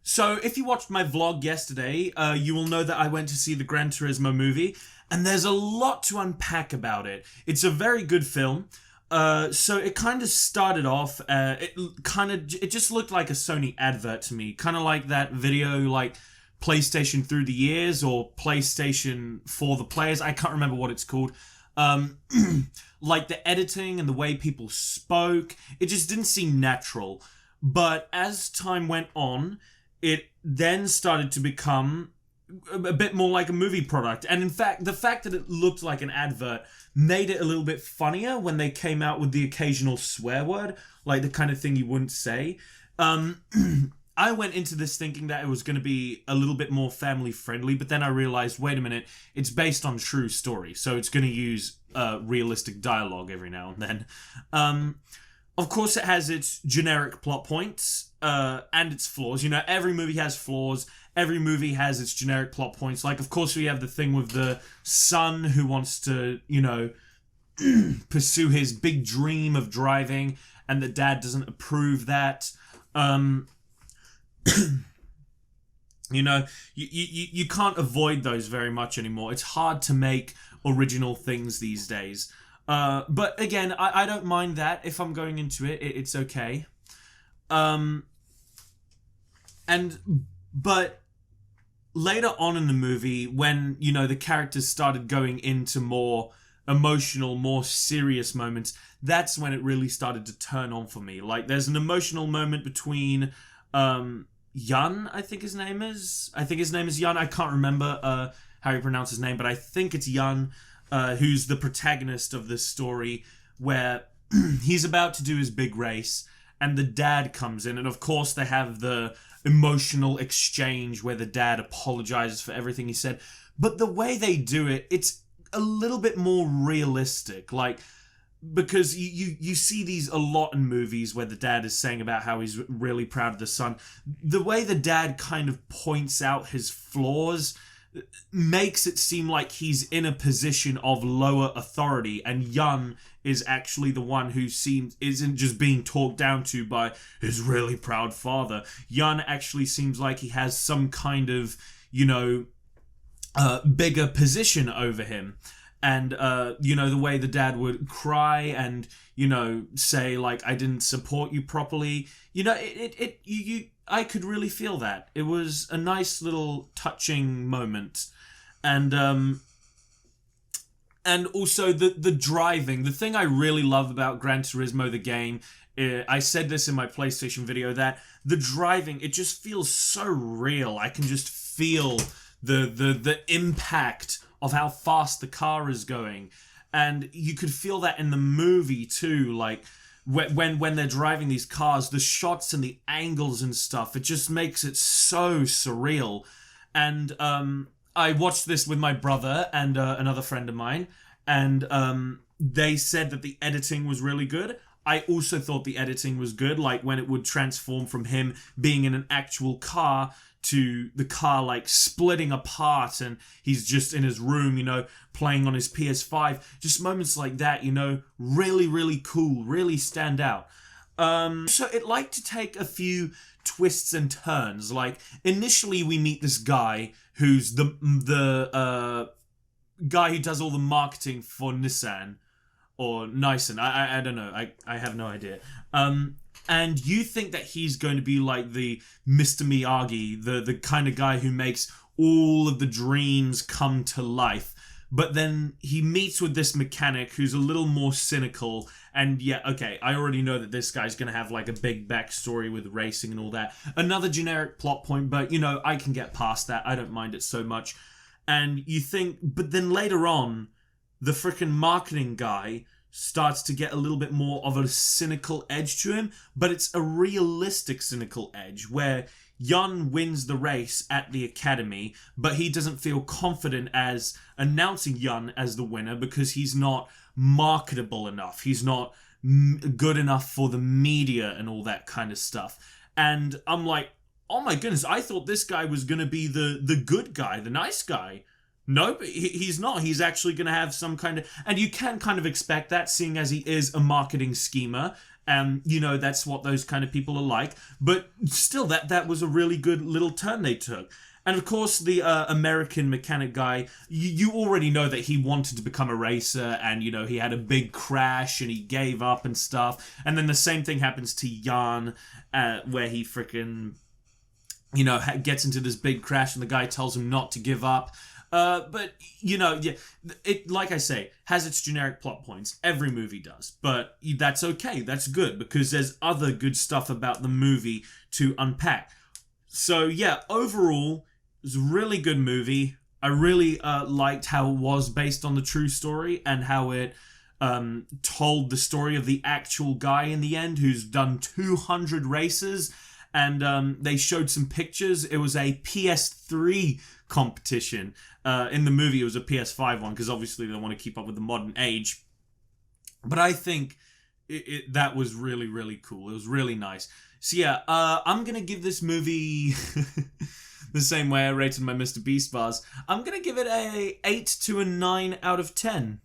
So, if you watched my vlog yesterday, you will know that I went to see the GranTurismo movie, and there's a lot to unpack about it. It's a very good film. So it kind of started off, it just looked like a Sony advert to me. Kind of like that video, like PlayStation Through the Years or PlayStation for the Players. I can't remember what it's called. Like the editing and the way people spoke, it just didn't seem natural. But as time went on, it then started to become a bit more like a movie product. And in fact, the fact that it looked like an advert made it a little bit funnier when they came out with the occasional swear word, like the kind of thing you wouldn't say. I went into this thinking that it was going to be a little bit more family friendly, but then I realized, wait a minute, it's based on true story, so it's going to use realistic dialogue every now and then. Of course, it has its generic plot points and its flaws. You know, every movie has flaws. Every movie has its generic plot points. Like, of course, we have the thing with the son who wants to, you know, pursue his big dream of driving, and the dad doesn't approve that. You know, you can't avoid those very much anymore. It's hard to make original things these days. But again, I don't mind that. If I'm going into it, it's okay. But later on in the movie, when, you know, the characters started going into more emotional, more serious moments, that's when it really started to turn on for me. Like, there's an emotional moment between, Yun, I think his name is Yun. I can't remember, how you pronounce his name, but I think it's Yun, who's the protagonist of this story, where he's about to do his big race, and the dad comes in, and of course they have the emotional exchange where the dad apologizes for everything he said. But the way they do it, it's a little bit more realistic, like, because you see these a lot in movies where the dad is saying about how he's really proud of the son. The way the dad kind of points out his flaws makes it seem like he's in a position of lower authority, and Yun is actually the one who isn't just being talked down to by his really proud father. Yun actually seems like he has some kind of, you know, bigger position over him. And, you know, the way the dad would cry and, you know, say, like, I didn't support you properly. You know, I could really feel that. It was a nice little touching moment. And also the driving. The thing I really love about Gran Turismo, the game, I said this in my PlayStation video, that the driving, it just feels so real. I can just feel the impact of how fast the car is going. And you could feel that in the movie too, like when they're driving these cars, the shots and the angles and stuff, it just makes it so surreal. And I watched this with my brother and another friend of mine, and they said that the editing was really good. I also thought the editing was good, like when it would transform from him being in an actual car to the car like splitting apart and he's just in his room, you know, playing on his PS5. Just moments like that, you know, really, really cool, really stand out. So it liked to take a few twists and turns. Like, initially we meet this guy who's the guy who does all the marketing for Nissan. Or Nissan, I don't know, I have no idea. And you think that he's going to be like the Mr. Miyagi, the kind of guy who makes all of the dreams come to life. But then he meets with this mechanic who's a little more cynical. And yeah, okay, I already know that this guy's going to have like a big backstory with racing and all that. Another generic plot point, but you know, I can get past that. I don't mind it so much. And you think, but then later on, the frickin' marketing guy starts to get a little bit more of a cynical edge to him, but it's a realistic cynical edge where Yun wins the race at the academy, but he doesn't feel confident as announcing Yun as the winner because he's not marketable enough. He's not good enough for the media and all that kind of stuff. And I'm like, oh my goodness, I thought this guy was going to be the good guy, the nice guy. Nope, he's not. He's actually going to have some kind of... And you can kind of expect that, seeing as he is a marketing schemer And, you know, that's what those kind of people are like. But still, that was a really good little turn they took. And of course, the American mechanic guy, you already know that he wanted to become a racer, and, you know, he had a big crash and he gave up and stuff. And then the same thing happens to Jan, where he freaking, you know, gets into this big crash and the guy tells him not to give up. But, you know, yeah, it, like I say, has its generic plot points. Every movie does. But that's okay. That's good, because there's other good stuff about the movie to unpack. So, yeah, overall, it was a really good movie. I really liked how it was based on the true story, and how it told the story of the actual guy in the end who's done 200 races. And they showed some pictures. It was a PS3 competition. In the movie, it was a PS5 one, because obviously they want to keep up with the modern age. But I think that was really, really cool. It was really nice. So yeah, I'm going to give this movie the same way I rated my Mr. Beast bars. I'm going to give it a 8 to a 9 out of 10.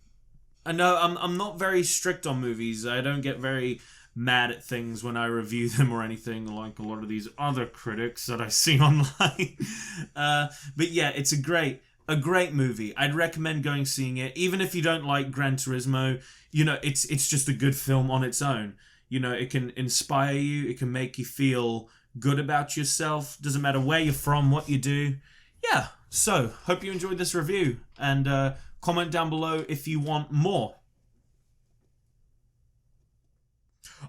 I know I'm not very strict on movies. I don't get very mad at things when I review them or anything, like a lot of these other critics that I see online. But yeah, it's a great movie. I'd recommend going seeing it, even if you don't like Gran Turismo. You know, it's just a good film on its own. You know, it can inspire you. It can make you feel good about yourself. Doesn't matter where you're from, what you do. Yeah. So, hope you enjoyed this review, and comment down below if you want more.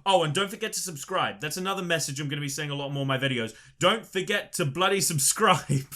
Oh, and don't forget to subscribe. That's another message I'm going to be saying a lot more in my videos. Don't forget to bloody subscribe.